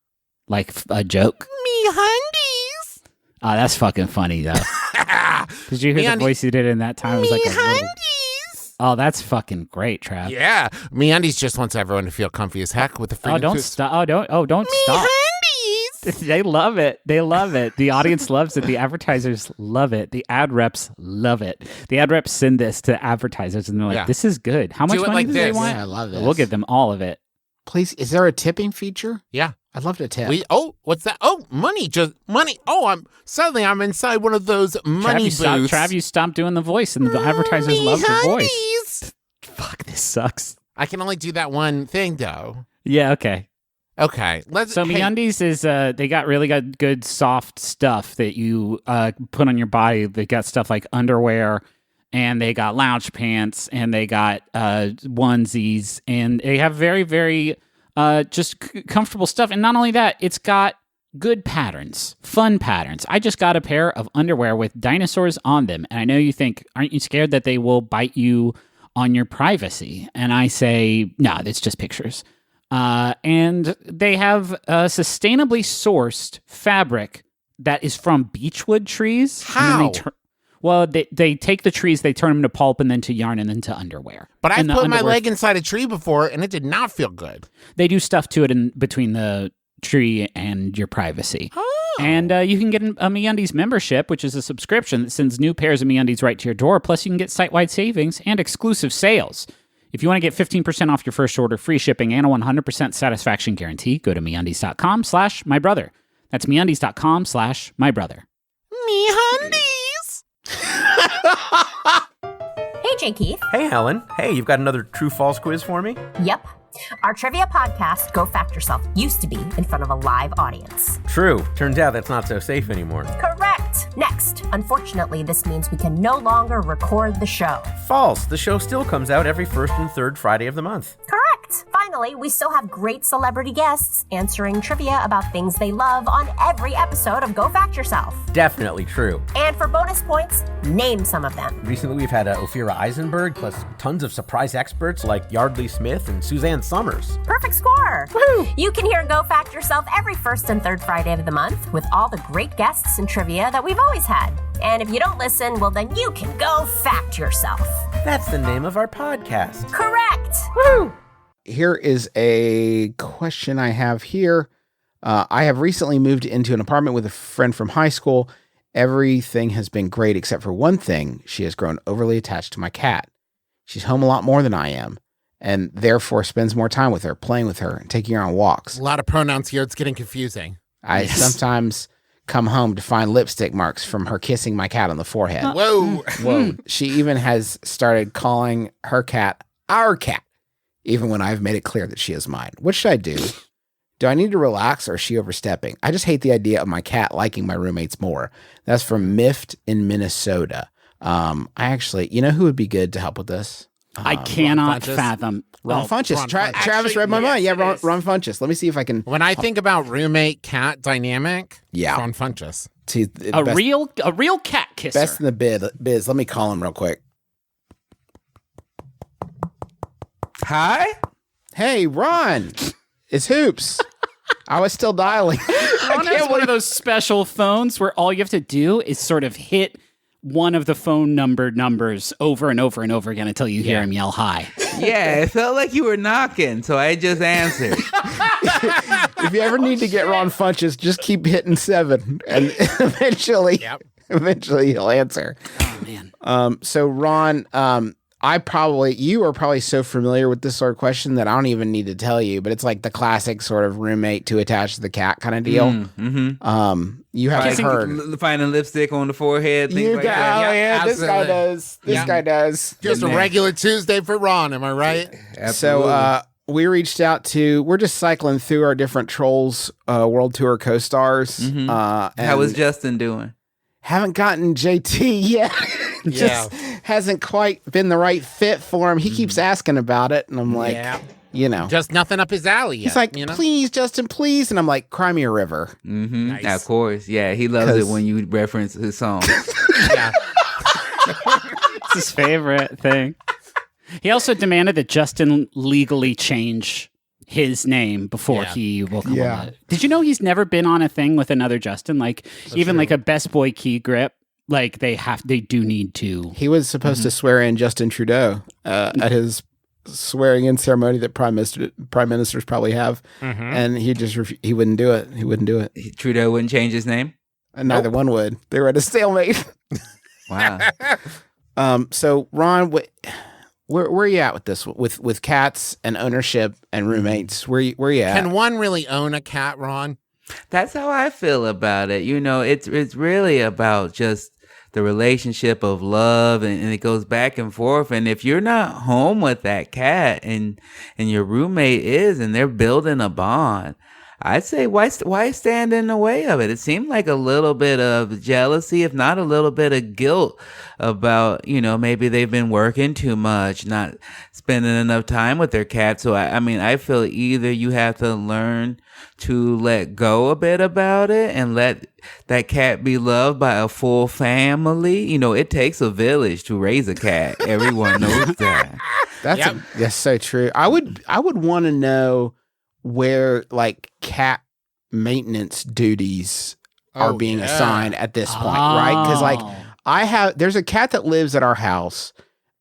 a joke. MeUndies. Oh, that's fucking funny, though. Did you hear the voice he did in that time? It was like a little... Oh, that's fucking great, Trav. Yeah. MeUndies just wants everyone to feel comfy as heck with the freedom. Don't stop. Don't stop. They love it. They love it. The audience loves it. The advertisers love it. The ad reps love it. The ad reps send this to advertisers, and they're like, "This is good. How much money do they want? Yeah, I love this. We'll give them all of it. Please, is there a tipping feature? Yeah. I'd love to tip. What's that? Oh, money. Just money. Oh, I'm inside one of those money booths. Trav, you stopped doing the voice, and the advertisers love the voice. Fuck, this sucks. I can only do that one thing, though. Yeah, okay. Okay. MeUndies is they got really good soft stuff that you put on your body. They got stuff like underwear, and they got lounge pants, and they got onesies, and they have very, very just comfortable stuff. And not only that, it's got good patterns, fun patterns. I just got a pair of underwear with dinosaurs on them, and I know you think, aren't you scared that they will bite you on your privacy? And I say, no, it's just pictures. And they have sustainably sourced fabric that is from beechwood trees. How? They take the trees, they turn them to pulp, and then to yarn, and then to underwear. But I put my leg inside a tree before, and it did not feel good. They do stuff to it in between the tree and your privacy. Oh. And you can get a MeUndies membership, which is a subscription that sends new pairs of MeUndies right to your door. Plus, you can get site-wide savings and exclusive sales. If you want to get 15% off your first order, free shipping, and a 100% satisfaction guarantee, go to MeUndies.com/mybrother. That's MeUndies.com/mybrother. MeUndies! Hey, Jay Keith. Hey, Helen. Hey, you've got another true-false quiz for me? Yep. Our trivia podcast, Go Fact Yourself, used to be in front of a live audience. True. Turns out that's not so safe anymore. Correct. Next. Unfortunately, this means we can no longer record the show. False. The show still comes out every first and third Friday of the month. Correct. Finally, we still have great celebrity guests answering trivia about things they love on every episode of Go Fact Yourself. Definitely true. And for bonus points, name some of them. Recently, we've had Ophira Eisenberg, plus tons of surprise experts like Yardley Smith and Suzanne Summers. Perfect score. Woo! You can hear Go Fact Yourself every first and third Friday of the month with all the great guests and trivia that we've always had. And if you don't listen, well, then you can go fact yourself. That's the name of our podcast. Correct. Woo! here is a question I have here. I have recently moved into an apartment with a friend from high school. Everything has been great except for one thing. She has grown overly attached to my cat. She's home a lot more than I am, and therefore spends more time with her, playing with her, and taking her on walks. A lot of pronouns here. It's getting confusing. I sometimes come home to find lipstick marks from her kissing my cat on the forehead. Whoa. She even has started calling her cat our cat, even when I've made it clear that she is mine. What should I do? Do I need to relax, or is she overstepping? I just hate the idea of my cat liking my roommates more. That's from Mift in Minnesota. I actually, you know who would be good to help with this? I cannot fathom. Ron Funches. Ron Travis Funches. read my mind. Yeah, Yes, it Ron is. Funches. Let me see if I can. When I think about roommate-cat dynamic, Yeah. Ron Funches. See, A real cat kisser. best in the biz. Let me call him real quick. Hi. Hey, Ron. It's Hoops. I was still dialing. Ron has one of those special phones where all you have to do is sort of hit one of the phone numbers over and over and over again until you hear him yell hi. Yeah, it felt like you were knocking, so I just answered. If you ever need to get Ron Funches, just keep hitting 7, and eventually he'll answer. Oh, man. So Ron, you are probably so familiar with this sort of question that I don't even need to tell you, but it's like the classic sort of roommate too attached to the cat kind of deal. You haven't heard. Finding lipstick on the forehead, things like that. Oh yeah, this guy absolutely. does. This guy does. Just a regular Tuesday for Ron, am I right? Absolutely. So we reached out to. We're just cycling through our different Trolls World Tour co-stars. How was Justin doing? Haven't gotten JT yet. Just hasn't quite been the right fit for him. He keeps asking about it, and I'm like, Just nothing up his alley yet. He's like, you know? please, Justin, please. And I'm like, cry me a river. Mm-hmm. Nice. Of course. Yeah, he loves it when you reference his song. Yeah. It's his favorite thing. He also demanded that Justin legally change his name before he will come on it. Did you know he's never been on a thing with another Justin? Like, even like a Best Boy Key Grip, like they do need to. He was supposed to swear in Justin Trudeau at his swearing in ceremony that prime ministers probably have, and he just he wouldn't do it. He wouldn't do it. Trudeau wouldn't change his name? And neither one would. They were at a stalemate. Wow. So Ron, where are you at with this? With cats and ownership and roommates? Where you at? Can one really own a cat, Ron? That's how I feel about it. You know, it's really about just the relationship of love, and it goes back and forth. And if you're not home with that cat and your roommate is, and they're building a bond, I'd say why stand in the way of it? It seemed like a little bit of jealousy, if not a little bit of guilt about, maybe they've been working too much, not spending enough time with their cat. So I mean, I feel either you have to learn to let go a bit about it and let that cat be loved by a full family. It takes a village to raise a cat. Everyone knows that. That's so true. I would want to know where like cat maintenance duties are being assigned at this point, right? Because like there's a cat that lives at our house,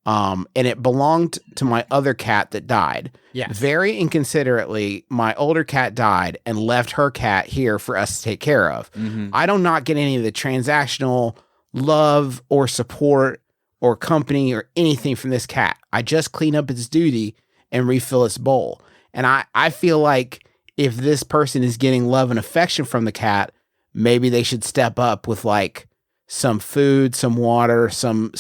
and it belonged to my other cat that died. Yes. Very inconsiderately, my older cat died and left her cat here for us to take care of. I do not get any of the transactional love or support or company or anything from this cat. I just clean up its duty and refill its bowl. And I feel like if this person is getting love and affection from the cat, maybe they should step up with like some food, some water, some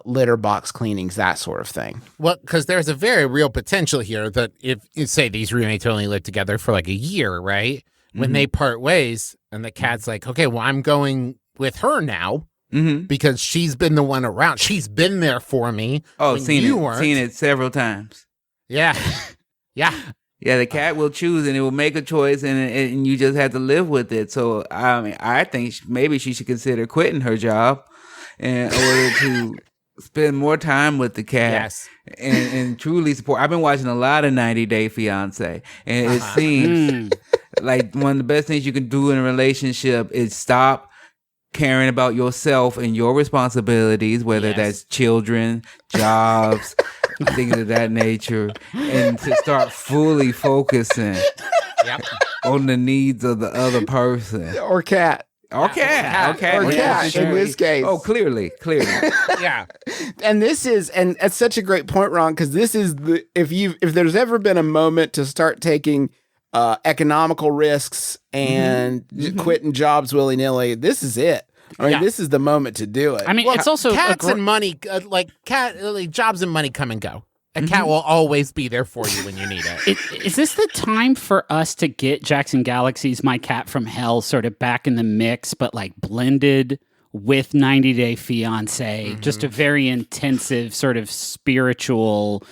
litter box cleanings, that sort of thing. Well, because there's a very real potential here that if you say these roommates only live together for like a year, right? When they part ways and the cat's like, okay, well, I'm going with her now because she's been the one around. She's been there for me. Oh, when seen weren't. it several times. Yeah. Yeah. Yeah, the cat will choose and it will make a choice, and you just have to live with it. So, I mean, I think maybe she should consider quitting her job in order to spend more time with the cat and truly support. I've been watching a lot of 90 Day Fiance, and it seems like one of the best things you can do in a relationship is stop caring about yourself and your responsibilities, whether that's children, jobs, things of that nature, and to start fully focusing on the needs of the other person. Or cat. Or cat. Or cat, in this case. Oh, clearly. Yeah. And that's such a great point, Ron, because this is if there's ever been a moment to start taking economical risks and quitting jobs willy-nilly, this is it. I mean, this is the moment to do it. I mean, it's also cats and money, jobs and money come and go. A cat will always be there for you when you need it. Is this the time for us to get Jackson Galaxy's My Cat from Hell sort of back in the mix, but like blended with 90 Day Fiancé? Just a very intensive sort of spiritual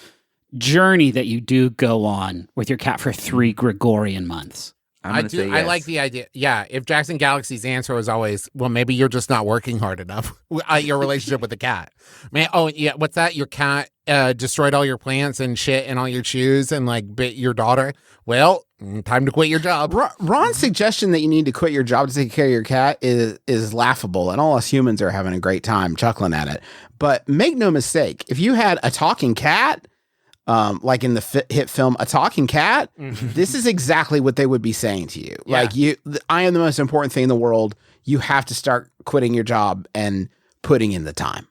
journey that you do go on with your cat for 3 Gregorian months. I do. I like the idea. Yeah, if Jackson Galaxy's answer was always, well, maybe you're just not working hard enough. Your relationship with the cat, man. Oh yeah, what's that? Your cat destroyed all your plants and shit and all your shoes and like bit your daughter. Well, time to quit your job. Ron's suggestion that you need to quit your job to take care of your cat is laughable, and all us humans are having a great time chuckling at it. But make no mistake, if you had a talking cat, like in the hit film A Talking Cat, this is exactly what they would be saying to you. Yeah. Like, I am the most important thing in the world. You have to start quitting your job and putting in the time.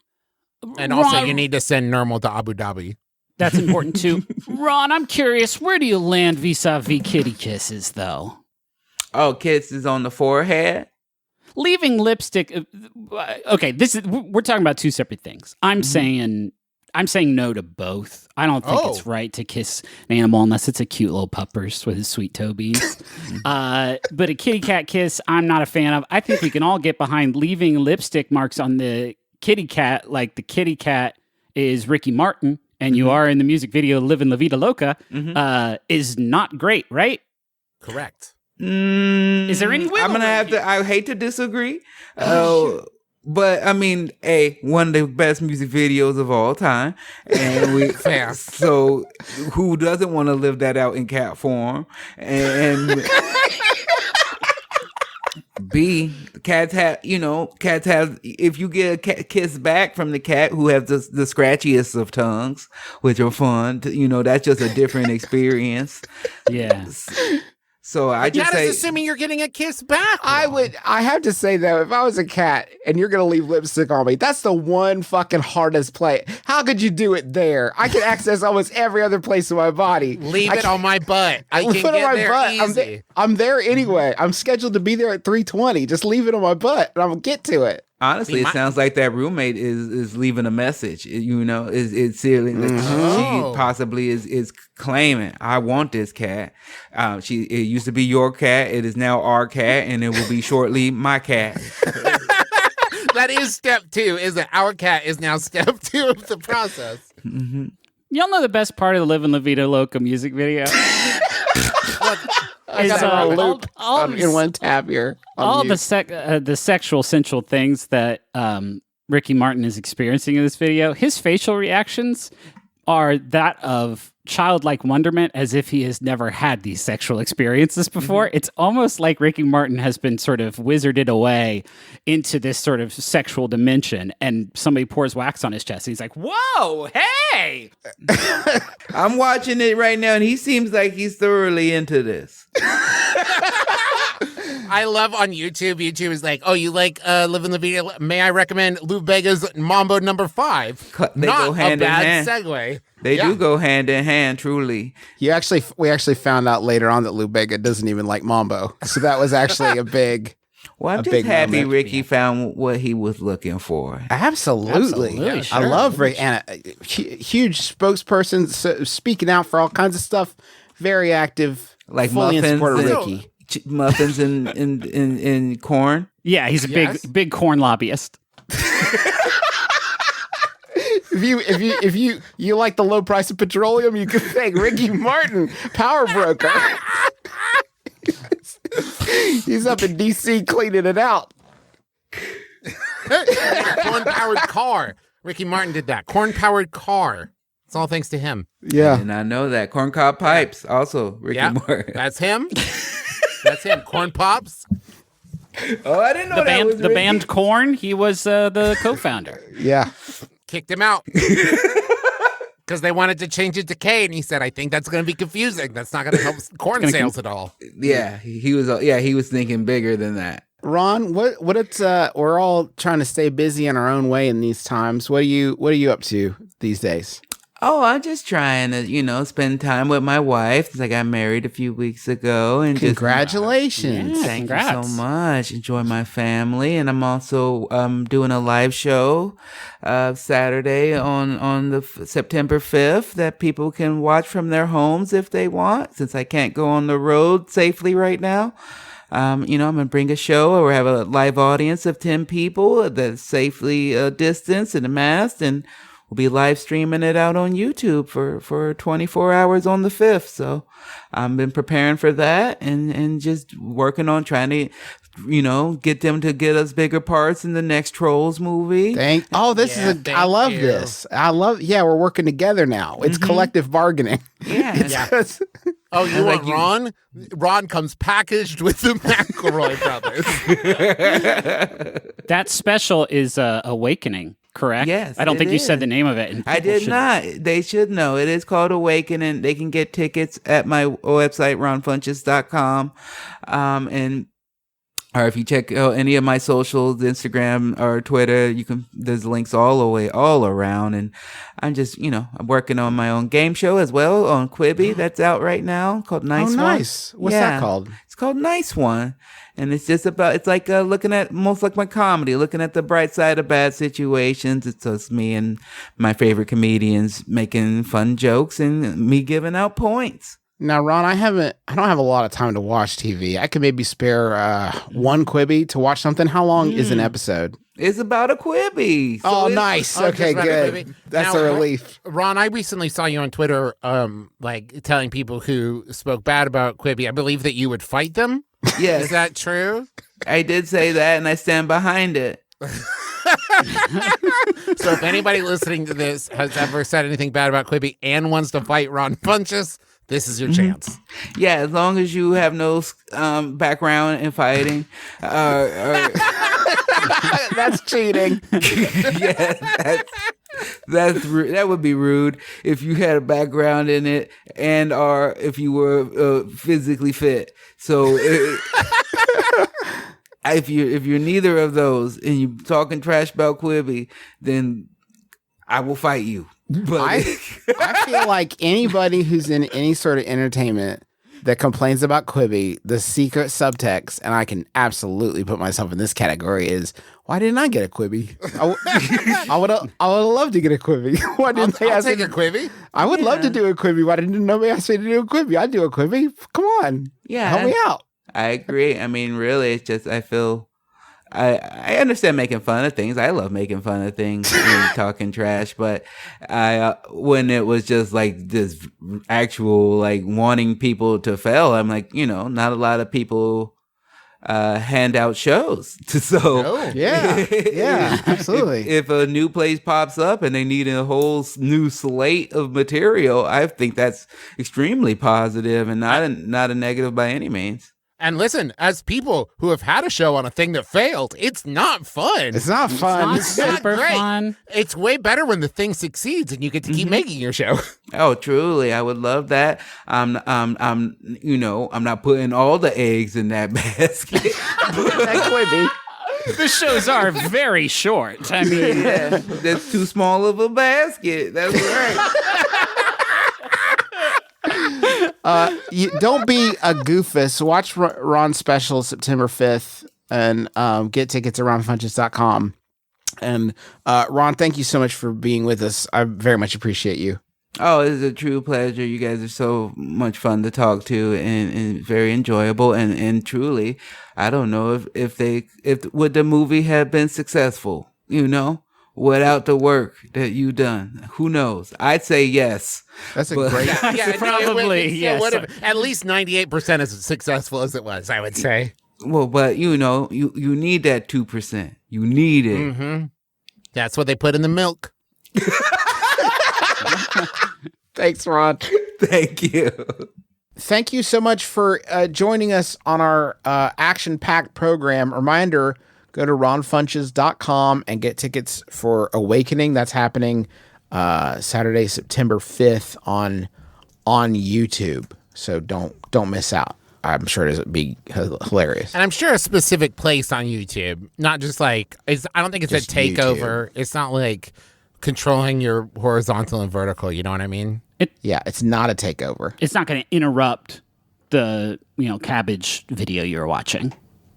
And also, you need to send Normal to Abu Dhabi. That's important too. Ron, I'm curious, where do you land vis-a-vis kitty kisses, though? Oh, kisses on the forehead? Leaving lipstick. Okay, we're talking about 2 separate things. I'm saying no to both. I don't think it's right to kiss an animal unless it's a cute little puppers with his sweet tobies. But a kitty cat kiss, I'm not a fan of. I think we can all get behind leaving lipstick marks on the kitty cat, like the kitty cat is Ricky Martin, and you are in the music video "Livin' La Vida Loca," is not great, right? Correct. Is there any wiggle I'm gonna have to. I hate to disagree. But I mean, one of the best music videos of all time, and we Fair. So who doesn't want to live that out in cat form? And B, cats have. If you get a kiss back from the cat who has the scratchiest of tongues, which are fun, that's just a different experience. Yeah. So I just say, assuming you're getting a kiss back. I have to say though, if I was a cat and you're gonna leave lipstick on me, that's the one fucking hardest play. How could you do it there? I can access almost every other place in my body. Leave it on my butt. I can put it get on my there butt. easy. I'm there anyway. I'm scheduled to be there at 3:20. Just leave it on my butt and I'm gonna get to it. honestly, it sounds like that roommate is leaving a message. It's silly. She possibly is claiming, I want this cat. It used to be your cat. It is now our cat, and it will be shortly my cat. That is step 2. Is that our cat is now step 2 of the process. Mm-hmm. Y'all know the best part of the Livin' La Vida Loca music video? I got a loop in one tab here. All the sexual, sensual things that Ricky Martin is experiencing in this video, his facial reactions are that of childlike wonderment, as if he has never had these sexual experiences before. Mm-hmm. It's almost like Ricky Martin has been sort of wizarded away into this sort of sexual dimension, and somebody pours wax on his chest, and he's like, whoa, hey! I'm watching it right now, and he seems like he's thoroughly into this. I love on YouTube. YouTube is like, oh, you like Livin' La Vida? May I recommend Lou Bega's Mambo No. 5? They Not go hand a in bad hand. segue. They do go hand in hand, truly. We actually found out later on that Lou Bega doesn't even like Mambo, so that was actually a big. Well, I'm just happy Ricky found what he was looking for. Absolutely. Yeah, sure. I love Rick, and a huge spokesperson speaking out for all kinds of stuff. Very active, like fully in support of muffins Ricky. Muffins and corn. Yeah, he's a big corn lobbyist. If you like the low price of petroleum, you can thank Ricky Martin, power broker. He's up in DC cleaning it out. Corn-powered car. Ricky Martin did that. Corn-powered car. It's all thanks to him. Yeah. And I know that. Corncob pipes, also Ricky Martin. That's him. That's him. Corn Pops. Oh, I didn't know that was the band Korn. He was the co-founder. Yeah. Kicked him out. because they wanted to change it to K, and he said, "I think that's going to be confusing. That's not going to help corn sales at all." Yeah, he was thinking bigger than that. Ron, what it's we're all trying to stay busy in our own way in these times. What are you up to these days? Oh, I'm just trying to, spend time with my wife since I got married a few weeks ago. And Congratulations. Thank you so much. Enjoy my family. And I'm also doing a live show Saturday on the September 5th that people can watch from their homes if they want, since I can't go on the road safely right now. I'm going to bring a show or have a live audience of 10 people that's safely distanced and masked, and we'll be live streaming it out on YouTube for 24 hours on the 5th. So I've been preparing for that and just working on trying to, get them to get us bigger parts in the next Trolls movie. I love this. We're working together now. It's collective bargaining. Yeah. Oh, you want Ron? Ron comes packaged with the McElroy brothers. That special is Awakening, correct? Yes, I don't think you is. said the name of it. And I did not. They should know. It is called Awakening. They can get tickets at my website, ronfunches.com. Or if you check any of my socials, Instagram or Twitter, there's links all around. And I'm just, I'm working on my own game show as well on Quibi. That's out right now called Nice One. Nice. What's that called? It's called Nice One. And it's just it's like looking at, most like my comedy, looking at the bright side of bad situations. It's just me and my favorite comedians making fun jokes and me giving out points. Now, Ron, I don't have a lot of time to watch TV. I could maybe spare one Quibi to watch something. How long is an episode? It's about a Quibi. So nice. Okay, good. That's a relief. Ron, I recently saw you on Twitter, telling people who spoke bad about Quibi. I believe that you would fight them. Yes. Is that true? I did say that, and I stand behind it. So if anybody listening to this has ever said anything bad about Quibi and wants to fight Ron Funches, this is your chance. Yeah, as long as you have no background in fighting. That's cheating. Yeah, that would be rude if you had a background in it and or if you were physically fit. So if you're neither of those and you're talking trash about Quibi, then I will fight you. But I feel like anybody who's in any sort of entertainment that complains about Quibi, the secret subtext, and I can absolutely put myself in this category, is why didn't I get a Quibi? I would have loved to get a Quibi. Why didn't they I'll take a Quibi. I would love to do a Quibi. Why didn't nobody ask me to do a Quibi? I'd do a Quibi. Come on. Yeah, help me out. I agree. I mean, really, it's just I feel. I understand making fun of things. I love making fun of things and talking trash, but when it was just like this actual like wanting people to fail, I'm like, not a lot of people hand out shows. So yeah, absolutely. If a new place pops up and they need a whole new slate of material, I think that's extremely positive and not a negative by any means. And listen, as people who have had a show on a thing that failed, it's not fun. It's not fun. It's not super fun. It's way better when the thing succeeds and you get to keep making your show. Oh, truly, I would love that. I'm not putting all the eggs in that basket. That could be. The shows are very short. I mean, yeah, that's too small of a basket. That's right. You don't be a goofus. Watch Ron's special September 5th and get tickets at ronfunches.com. And Ron, thank you so much for being with us. I very much appreciate you. Oh, it's a true pleasure. You guys are so much fun to talk to and very enjoyable. And truly, I don't know if would the movie have been successful, without the work that you done. Who knows? I'd say yes. That's a great... probably, yes. At least 98% as successful as it was, I would say. Well, but you need that 2%. You need it. Mm-hmm. That's what they put in the milk. Thanks, Ron. Thank you. Thank you so much for joining us on our action-packed program. Reminder, go to ronfunches.com and get tickets for Awakening. That's happening Saturday, September 5th on YouTube. So don't miss out. I'm sure it'll be hilarious. And I'm sure a specific place on YouTube, not just like I don't think it's Just a takeover. It's not like controlling your horizontal and vertical. You know what I mean? It's not a takeover. It's not going to interrupt the cabbage video you're watching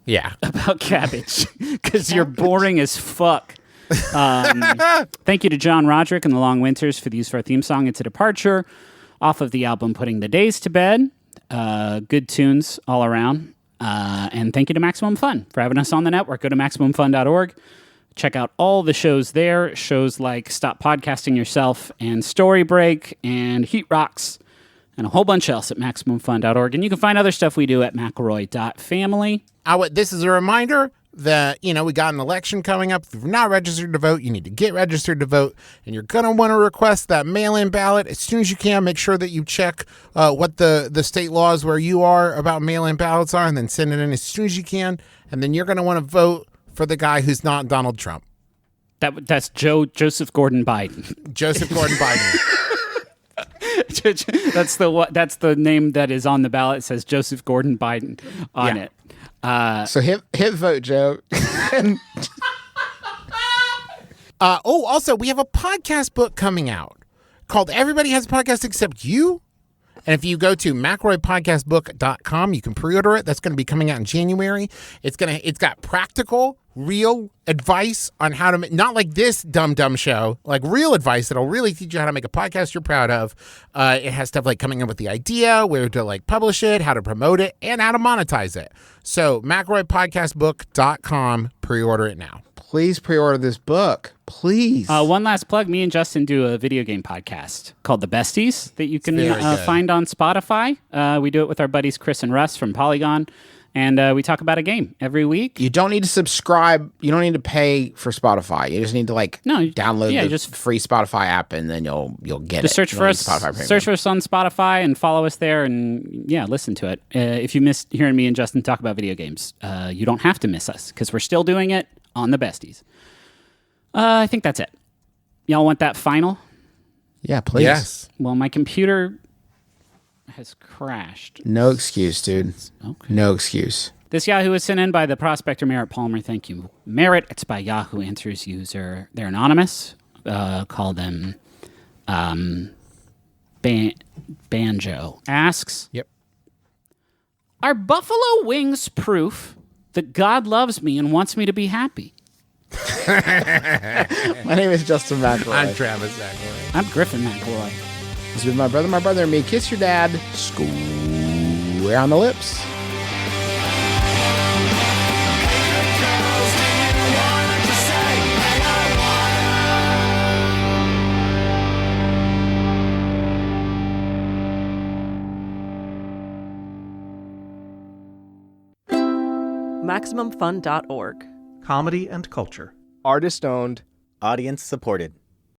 Yeah. about cabbage because you're boring as fuck. Thank you to John Roderick and the Long Winters for the use of our theme song. It's a departure off of the album Putting the Days to Bed. Good tunes all around. And thank you to Maximum Fun for having us on the network. Go to MaximumFun.org. Check out all the shows there. Shows like Stop Podcasting Yourself and Story Break and Heat Rocks and a whole bunch else at MaximumFun.org. And you can find other stuff we do at McElroy.family. This is a reminder that, we got an election coming up. If you're not registered to vote, you need to get registered to vote. And you're going to want to request that mail-in ballot as soon as you can. Make sure that you check what the state laws where you are about mail-in ballots are, and then send it in as soon as you can. And then you're going to want to vote for the guy who's not Donald Trump. That's Joseph Gordon Biden. Joseph Gordon Biden. That's the name that is on the ballot. It says Joseph Gordon Biden on it. So hit vote, Joe. Also, we have a podcast book coming out called Everybody Has a Podcast Except You. And if you go to McElroyPodcastBook.com, you can pre-order it. That's going to be coming out in January. It's got practical, real advice on how to make, not like this dumb show, like real advice that'll really teach you how to make a podcast you're proud of. It has stuff like coming up with the idea, where to like publish it, how to promote it, and how to monetize it. So McElroyPodcastBook.com, pre-order it now. Please pre-order this book. Please. One last plug. Me and Justin do a video game podcast called The Besties that you can find on Spotify. We do it with our buddies Chris and Russ from Polygon. And we talk about a game every week. You don't need to subscribe. You don't need to pay for Spotify. You just need to download the free Spotify app, and then you'll get just it. Search for us. Search for us on Spotify and follow us there, and listen to it. If you missed hearing me and Justin talk about video games, you don't have to miss us because we're still doing it on the Besties. I think that's it. Y'all want that final? Yeah, please. Yes. Well, my computer has crashed. No excuse, dude. Okay. No excuse. This Yahoo is sent in by the prospector Merritt Palmer. Thank you, Merritt. It's by Yahoo Answers user. They're anonymous. Call them Banjo. Asks, Yep. Are buffalo wings proof that God loves me and wants me to be happy? My name is Justin McElroy. I'm Travis McElroy. I'm Griffin McElroy. This is my brother and me. Kiss your dad. Square on the lips. MaximumFun.org. Comedy and culture. Artist owned. Audience supported.